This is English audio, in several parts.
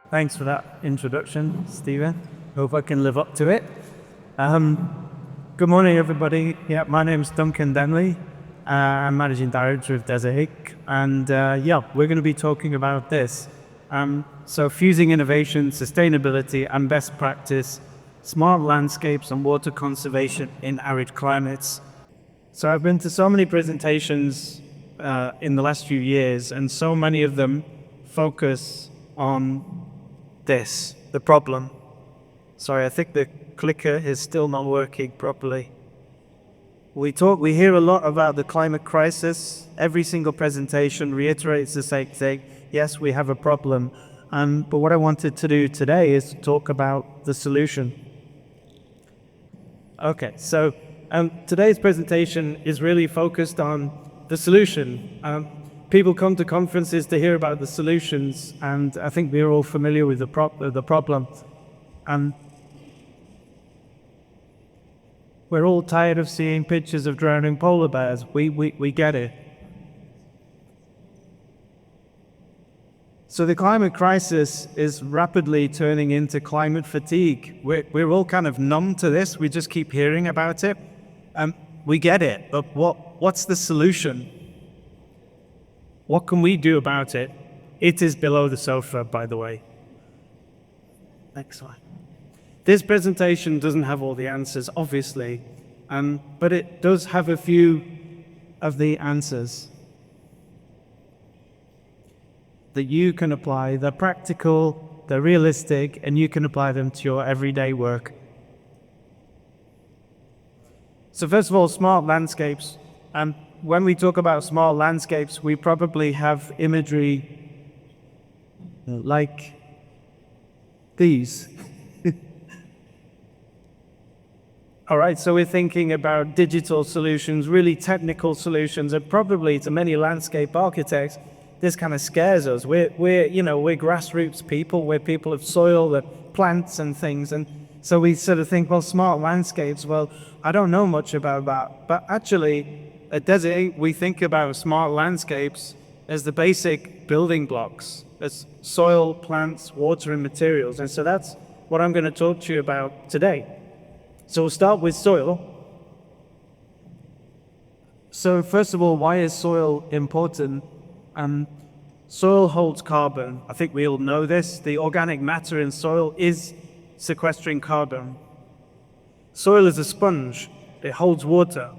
Thanks for that introduction, Stephen. Hope I can live up to it. Good morning, everybody. Yeah, my name's Duncan Denley. I'm Managing Director of Desert, and we're going to be talking about this. So fusing innovation, sustainability, and best practice, smart landscapes and water conservation in arid climates. So I've been to so many presentations in the last few years, and so many of them focus on the problem. Sorry, I think the clicker is still not working properly. We hear a lot about the climate crisis. Every single presentation reiterates the same thing. Yes, we have a problem. But what I wanted to do today is to talk about the solution. Okay, so today's presentation is really focused on the solution. People come to conferences to hear about the solutions, and I think we're all familiar with the problem. We're all tired of seeing pictures of drowning polar bears. We get it. So the climate crisis is rapidly turning into climate fatigue. We're all kind of numb to this. We just keep hearing about it. We get it, but what's the solution? What can we do about it? It is below the sofa, by the way. Next slide. This presentation doesn't have all the answers, obviously, but it does have a few of the answers that you can apply. They're practical, they're realistic, and you can apply them to your everyday work. So first of all, smart landscapes. When we talk about smart landscapes, we probably have imagery like these. All right, so we're thinking about digital solutions, really technical solutions, and probably to many landscape architects, this kind of scares us. We're grassroots people, we're people of soil, the plants and things, and so we sort of think, well, smart landscapes, well, I don't know much about that. But actually, at Desert, we think about smart landscapes as the basic building blocks, as soil, plants, water, and materials. And so that's what I'm going to talk to you about today. So we'll start with soil. So first of all, why is soil important? Soil holds carbon. I think we all know this. The organic matter in soil is sequestering carbon. Soil is a sponge. It holds water.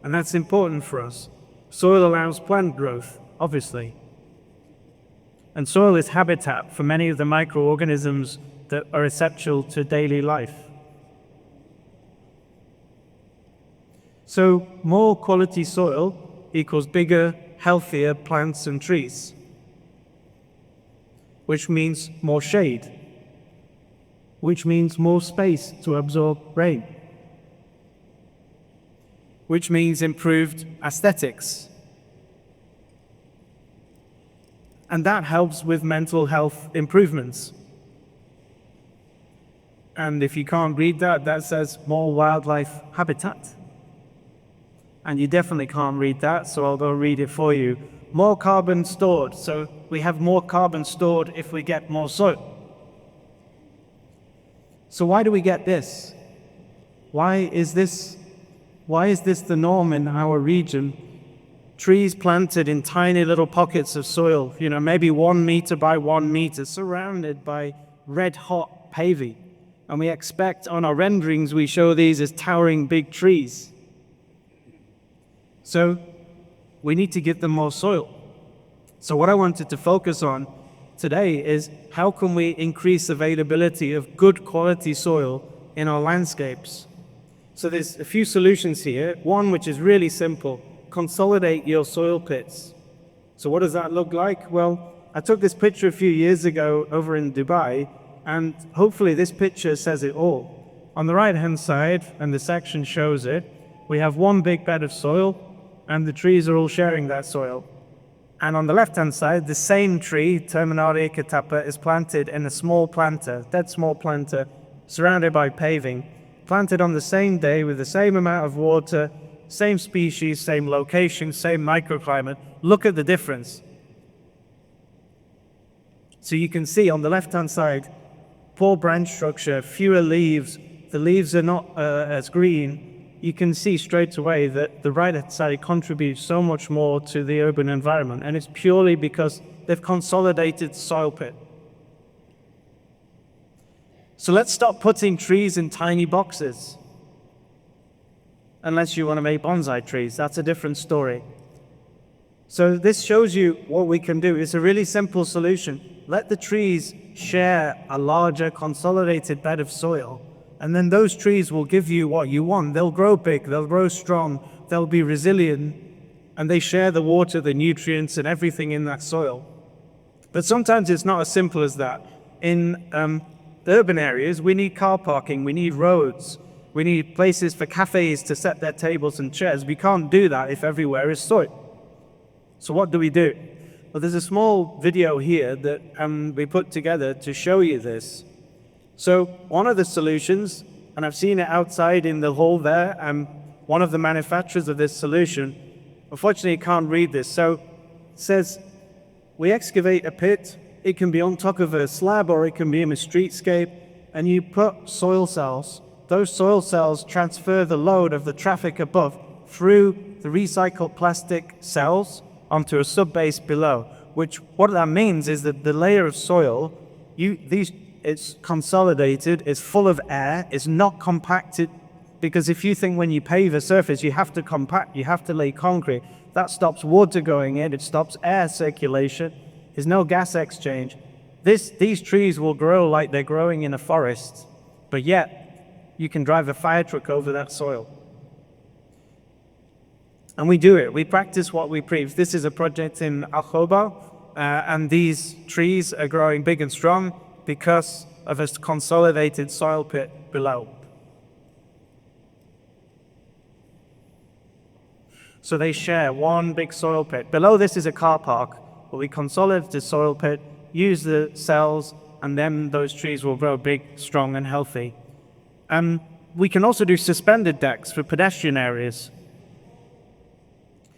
And that's important for us. Soil allows plant growth, obviously. And soil is habitat for many of the microorganisms that are essential to daily life. So more quality soil equals bigger, healthier plants and trees, which means more shade, which means more space to absorb rain, which means improved aesthetics. And that helps with mental health improvements. And if you can't read that, that says more wildlife habitat. And you definitely can't read that, so I'll go read it for you. More carbon stored. So we have more carbon stored if we get more soil. So why do we get this? Why is this the norm in our region? Trees planted in tiny little pockets of soil, maybe 1 meter by 1 meter, surrounded by red hot paving. And we expect on our renderings, we show these as towering big trees. So we need to give them more soil. So what I wanted to focus on today is how can we increase availability of good quality soil in our landscapes? So there's a few solutions here. One, which is really simple, consolidate your soil pits. So what does that look like? Well, I took this picture a few years ago over in Dubai, and hopefully this picture says it all. On the right-hand side, and the section shows it, we have one big bed of soil, and the trees are all sharing that soil. And on the left-hand side, the same tree, Terminaria catapa, is planted in a small planter, dead small planter, surrounded by paving, planted on the same day with the same amount of water, same species, same location, same microclimate. Look at the difference. So you can see on the left-hand side, poor branch structure, fewer leaves, the leaves are not as green. You can see straight away that the right-hand side contributes so much more to the urban environment, and it's purely because they've consolidated the soil pit. So let's stop putting trees in tiny boxes. Unless you want to make bonsai trees, that's a different story. So this shows you what we can do. It's a really simple solution. Let the trees share a larger consolidated bed of soil, and then those trees will give you what you want. They'll grow big, they'll grow strong, they'll be resilient, and they share the water, the nutrients, and everything in that soil. But sometimes it's not as simple as that. In urban areas, we need car parking, we need roads, we need places for cafes to set their tables and chairs. We can't do that if everywhere is soil. So what do we do? Well, there's a small video here that we put together to show you this. So one of the solutions, and I've seen it outside in the hall there, one of the manufacturers of this solution, unfortunately can't read this, so it says, we excavate a pit. It can be on top of a slab or it can be in a streetscape, and you put soil cells. Those soil cells transfer the load of the traffic above through the recycled plastic cells onto a subbase below, which what that means is that the layer of soil, it's consolidated, it's full of air, it's not compacted, because if you think when you pave a surface, you have to compact, you have to lay concrete, that stops water going in, it stops air circulation, there's no gas exchange. These trees will grow like they're growing in a forest, but yet you can drive a fire truck over that soil. And we do it. We practice what we preach. This is a project in Al-Khobar, and these trees are growing big and strong because of a consolidated soil pit below. So they share one big soil pit. Below this is a car park, but we consolidate the soil pit, use the cells, and then those trees will grow big, strong, and healthy. And we can also do suspended decks for pedestrian areas.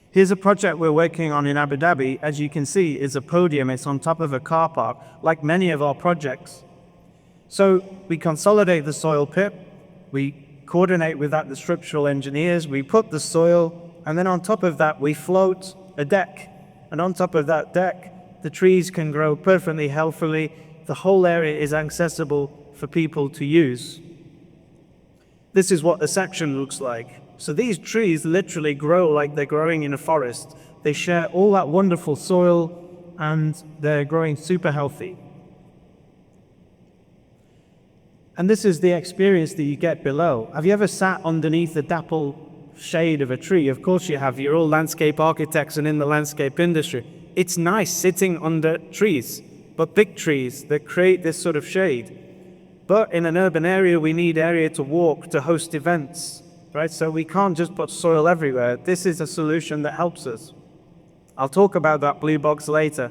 Here's a project we're working on in Abu Dhabi. As you can see, is a podium. It's on top of a car park, like many of our projects. So we consolidate the soil pit, we coordinate with that the structural engineers, we put the soil, and then on top of that we float a deck. And on top of that deck, the trees can grow perfectly healthily. The whole area is accessible for people to use. This is what the section looks like. So these trees literally grow like they're growing in a forest. They share all that wonderful soil and they're growing super healthy. And this is the experience that you get below. Have you ever sat underneath the dapple shade of a tree? Of course you have. You're all landscape architects and in the landscape industry. It's nice sitting under trees, but big trees that create this sort of shade. But in an urban area, we need area to walk, to host events. Right? So we can't just put soil everywhere. This is a solution that helps us. I'll talk about that blue box later.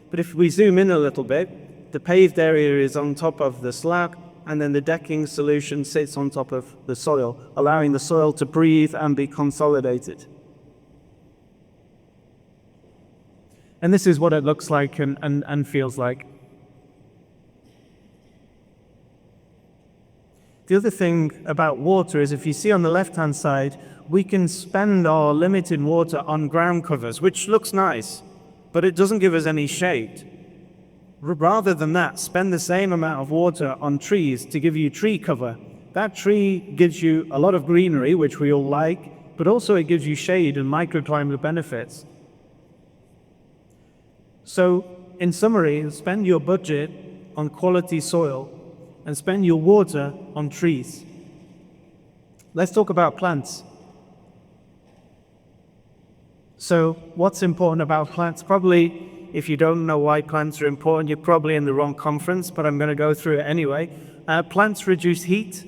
But if we zoom in a little bit, the paved area is on top of the slab, and then the decking solution sits on top of the soil, allowing the soil to breathe and be consolidated. And this is what it looks like and feels like. The other thing about water is if you see on the left-hand side, we can spend our limited water on ground covers, which looks nice, but it doesn't give us any shade. Rather than that, spend the same amount of water on trees to give you tree cover. That tree gives you a lot of greenery, which we all like, but also it gives you shade and microclimate benefits. So, in summary, spend your budget on quality soil and spend your water on trees. Let's talk about plants. So what's important about plants? Probably, if you don't know why plants are important, you're probably in the wrong conference, but I'm going to go through it anyway. Plants reduce heat.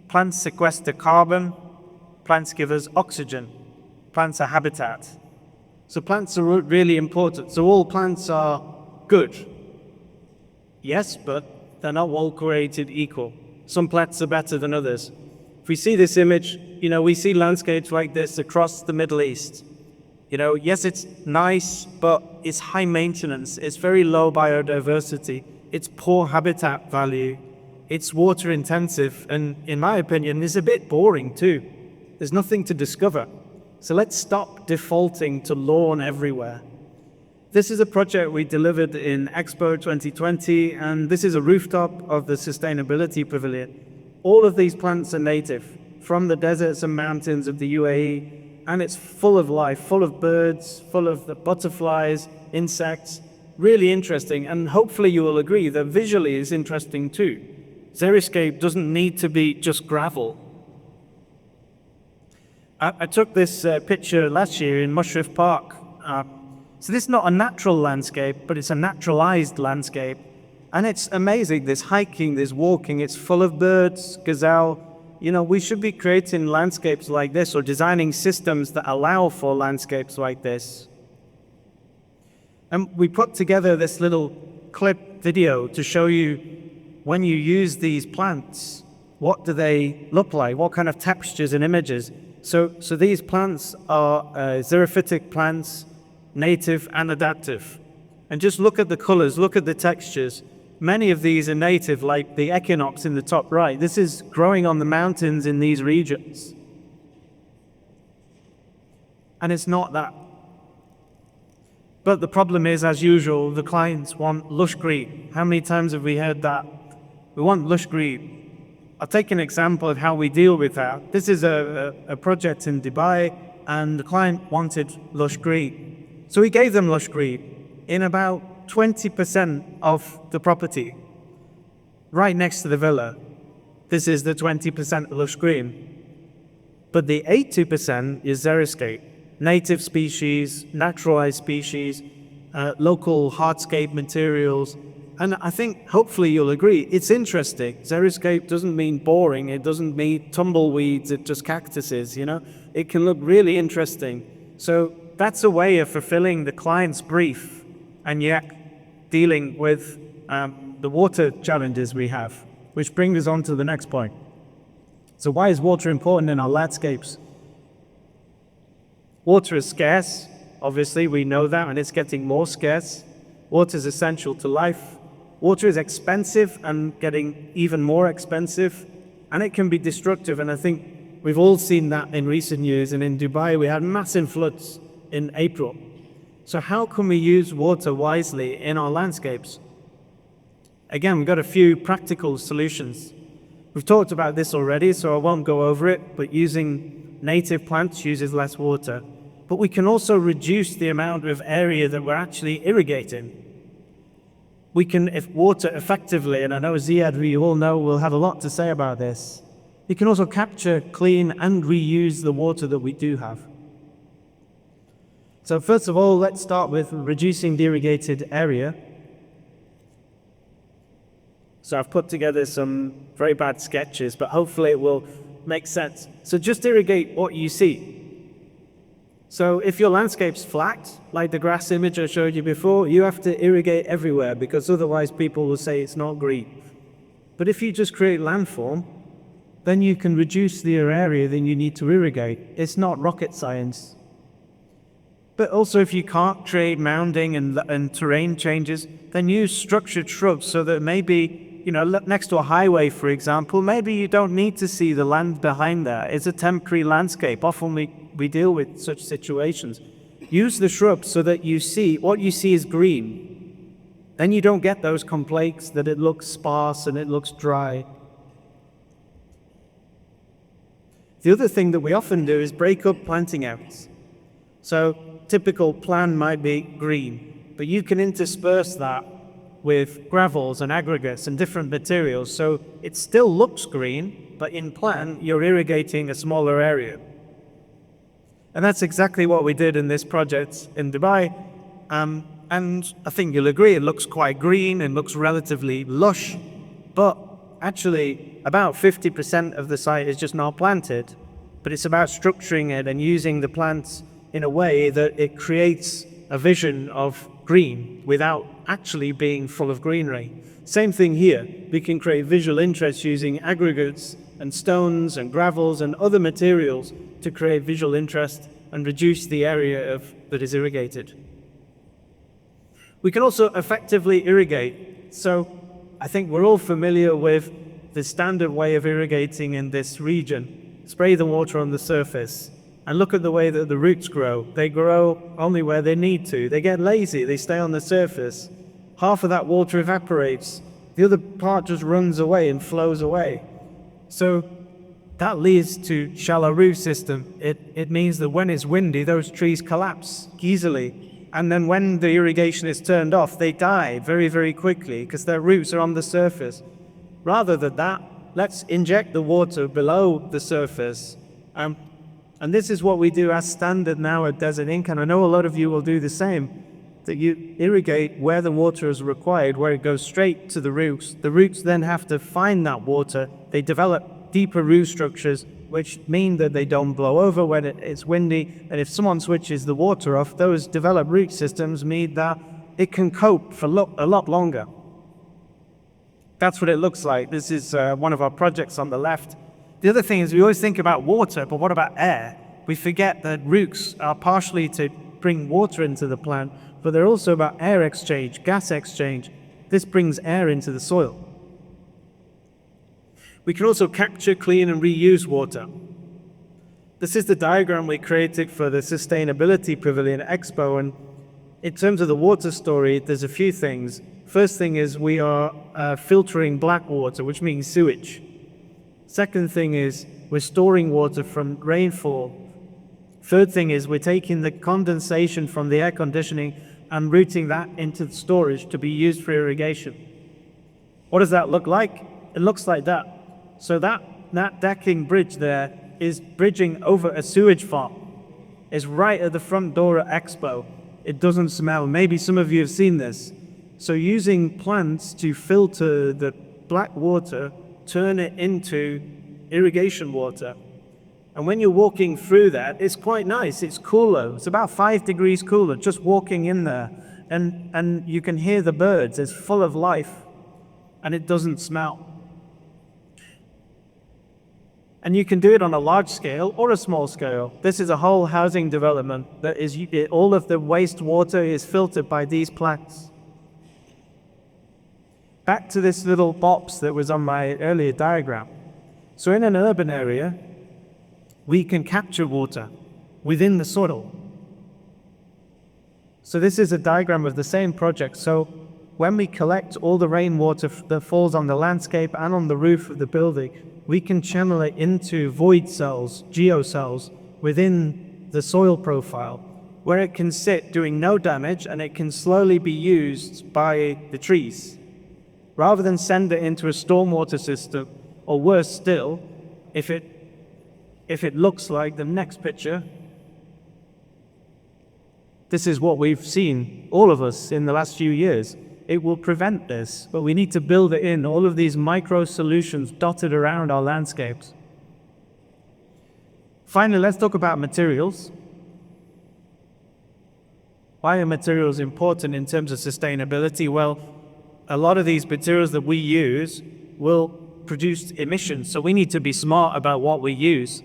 Plants sequester carbon. Plants give us oxygen. Plants are habitat. So plants are really important. So all plants are good. Yes, but they're not all created equal. Some plants are better than others. If we see this image, we see landscapes like this across the Middle East. Yes, it's nice, but it's high maintenance. It's very low biodiversity. It's poor habitat value. It's water intensive, and in my opinion, it's a bit boring too. There's nothing to discover. So let's stop defaulting to lawn everywhere. This is a project we delivered in Expo 2020, and this is a rooftop of the Sustainability Pavilion. All of these plants are native from the deserts and mountains of the UAE, and it's full of life, full of birds, full of the butterflies, insects. Really interesting, and hopefully you will agree that visually is interesting too. Xeriscape doesn't need to be just gravel. I took this picture last year in Mushrif Park. So this is not a natural landscape, but it's a naturalized landscape. And it's amazing, there's hiking, there's walking, it's full of birds, gazelle. We should be creating landscapes like this or designing systems that allow for landscapes like this. And we put together this little clip video to show you when you use these plants, what do they look like? What kind of textures and images? So these plants are xerophytic plants, native and adaptive. And just look at the colors, look at the textures. Many of these are native, like the equinox in the top right. This is growing on the mountains in these regions. And it's not that. But the problem is, as usual, the clients want lush green. How many times have we heard that? We want lush green. I'll take an example of how we deal with that. This is a project in Dubai, and the client wanted lush green. So we gave them lush green in about 20% of the property, right next to the villa. This is the 20% lush green. But the 80% is xeriscape, native species, naturalized species, local hardscape materials. And I think, hopefully you'll agree, it's interesting. Xeriscape doesn't mean boring, it doesn't mean tumbleweeds, it's just cactuses, It can look really interesting. So that's a way of fulfilling the client's brief and yet dealing with the water challenges we have, which brings us on to the next point. So why is water important in our landscapes? Water is scarce, obviously, we know that, and it's getting more scarce. Water is essential to life. Water is expensive and getting even more expensive, and it can be destructive, and I think we've all seen that in recent years. And in Dubai, we had massive floods in April. So how can we use water wisely in our landscapes? Again, we've got a few practical solutions. We've talked about this already, so I won't go over it, but using native plants uses less water. But we can also reduce the amount of area that we're actually irrigating. We can, if water effectively, and I know Ziad, who you all know, will have a lot to say about this, you can also capture, clean, and reuse the water that we do have. So first of all, let's start with reducing the irrigated area. So I've put together some very bad sketches, but hopefully it will make sense. So just irrigate what you see. So if your landscape's flat, like the grass image I showed you before, you have to irrigate everywhere because otherwise people will say it's not green. But if you just create landform, then you can reduce the area that you need to irrigate. It's not rocket science. But also if you can't create mounding and terrain changes, then use structured shrubs so that maybe, next to a highway, for example, maybe you don't need to see the land behind there. It's a temporary landscape. Often we deal with such situations. Use the shrubs so that what you see is green. Then you don't get those complaints that it looks sparse and it looks dry. The other thing that we often do is break up planting areas. So typical plan might be green, but you can intersperse that with gravels and aggregates and different materials, so it still looks green, but in plan you're irrigating a smaller area. And that's exactly what we did in this project in Dubai, and I think you'll agree it looks quite green and looks relatively lush, but actually about 50% of the site is just not planted. But it's about structuring it and using the plants in a way that it creates a vision of green without actually being full of greenery. Same thing here. We can create visual interest using aggregates and stones and gravels and other materials to create visual interest and reduce the area that is irrigated. We can also effectively irrigate. So I think we're all familiar with the standard way of irrigating in this region. Spray the water on the surface and look at the way that the roots grow. They grow only where they need to. They get lazy, they stay on the surface. Half of that water evaporates. The other part just runs away and flows away. So that leads to shallow root system. It means that when it's windy, those trees collapse easily. And then when the irrigation is turned off, they die very, very quickly because their roots are on the surface. Rather than that, let's inject the water below the surface. And this is what we do as standard now at Desert Ink, and I know a lot of you will do the same, that you irrigate where the water is required, where it goes straight to the roots. The roots then have to find that water. They develop deeper root structures, which mean that they don't blow over when it's windy. And if someone switches the water off, those developed root systems mean that it can cope for a lot longer. That's what it looks like. This is one of our projects on the left. The other thing is we always think about water, but what about air? We forget that roots are partially to bring water into the plant, but they're also about air exchange, gas exchange. This brings air into the soil. We can also capture, clean, and reuse water. This is the diagram we created for the Sustainability Pavilion Expo, and in terms of the water story, there's a few things. First thing is we are filtering black water, which means sewage. Second thing is we're storing water from rainfall. Third thing is we're taking the condensation from the air conditioning and routing that into the storage to be used for irrigation. What does that look like? It looks like that. So that decking bridge there is bridging over a sewage farm. It's right at the front door at Expo. It doesn't smell. Maybe some of you have seen this. So using plants to filter the black water, turn it into irrigation water. And when you're walking through that, it's quite nice. It's cooler. It's about 5 degrees cooler just walking in there. And you can hear the birds. It's full of life. And it doesn't smell. And you can do it on a large scale or a small scale. This is a whole housing development that is, all of the wastewater is filtered by these plants. Back to this little box that was on my earlier diagram. So in an urban area, we can capture water within the soil. So this is a diagram of the same project. So when we collect all the rainwater that falls on the landscape and on the roof of the building, we can channel it into void cells, geocells, within the soil profile, where it can sit doing no damage and it can slowly be used by the trees. Rather than send it into a stormwater system, or worse still, if it looks like the next picture, this is what we've seen, all of us, in the last few years. It will prevent this, but we need to build it in, all of these micro solutions dotted around our landscapes. Finally, let's talk about materials. Why are materials important in terms of sustainability? Well, a lot of these materials that we use will produce emissions, so we need to be smart about what we use.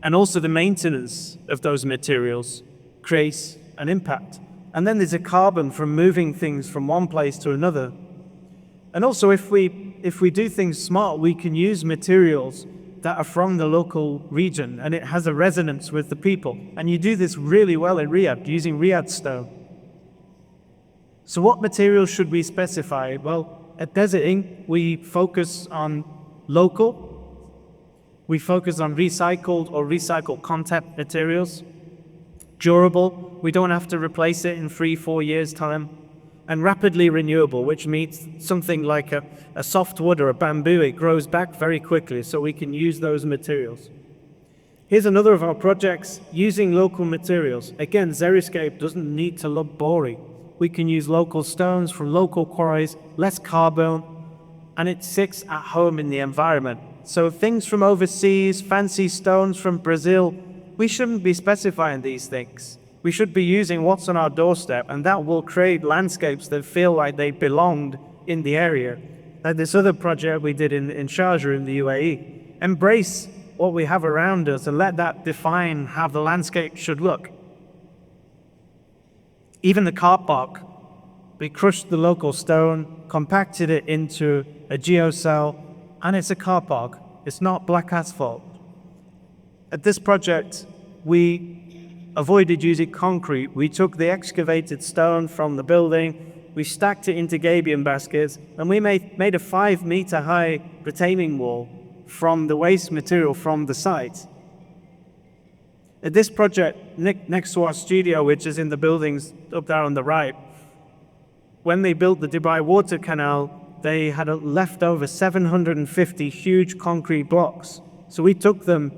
And also the maintenance of those materials creates an impact. And then there's a carbon from moving things from one place to another. And also if we do things smart, we can use materials that are from the local region and it has a resonance with the people. And you do this really well in Riyadh, using Riyadh stone. So what materials should we specify? Well, at Desert Ink, we focus on local. We focus on recycled or recycled content materials. Durable, we don't have to replace it in 3-4 years' time. And rapidly renewable, which means something like a softwood or a bamboo, it grows back very quickly, so we can use those materials. Here's another of our projects, using local materials. Again, Xeriscape doesn't need to look boring. We can use local stones from local quarries, less carbon, and it sits at home in the environment. So things from overseas, fancy stones from Brazil, we shouldn't be specifying these things. We should be using what's on our doorstep, and that will create landscapes that feel like they belonged in the area. Like this other project we did in Sharjah in the UAE. Embrace what we have around us and let that define how the landscape should look. Even the car park, we crushed the local stone, compacted it into a geocell, and it's a car park. It's not black asphalt. At this project, we avoided using concrete. We took the excavated stone from the building, we stacked it into gabion baskets, and we made a 5-meter high retaining wall from the waste material from the site. At this project, next to our studio, which is in the buildings up there on the right, when they built the Dubai Water Canal, they had left over 750 huge concrete blocks. So we took them.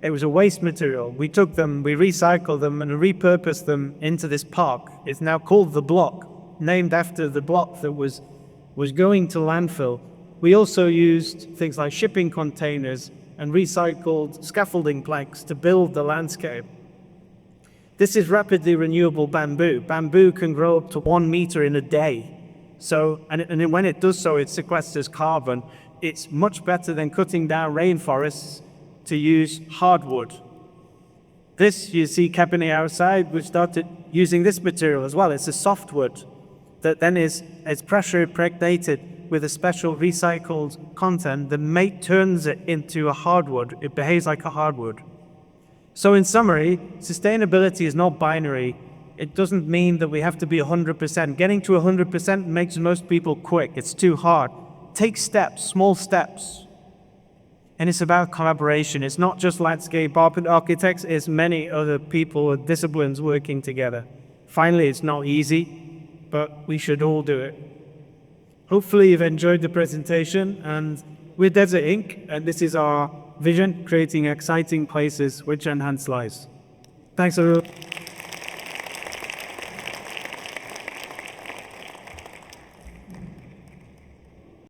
It was a waste material. We took them, we recycled them, and repurposed them into this park. It's now called The Block, named after the block that was going to landfill. We also used things like shipping containers and recycled scaffolding planks to build the landscape. This is rapidly renewable bamboo. Bamboo can grow up to 1 meter in a day. And when it does so, it sequesters carbon. It's much better than cutting down rainforests to use hardwood. This, you see Cabernet outside, we started using this material as well. It's a softwood that then is pressure impregnated with a special recycled content that turns it into a hardwood. It behaves like a hardwood. So in summary, sustainability is not binary. It doesn't mean that we have to be 100%. Getting to 100% makes most people quit. It's too hard. Take steps, small steps. And it's about collaboration. It's not just landscape architects, it's many other people with disciplines working together. Finally, it's not easy, but we should all do it. Hopefully you've enjoyed the presentation, and we're Desert Inc., and this is our vision, creating exciting places which enhance lives. Thanks everyone.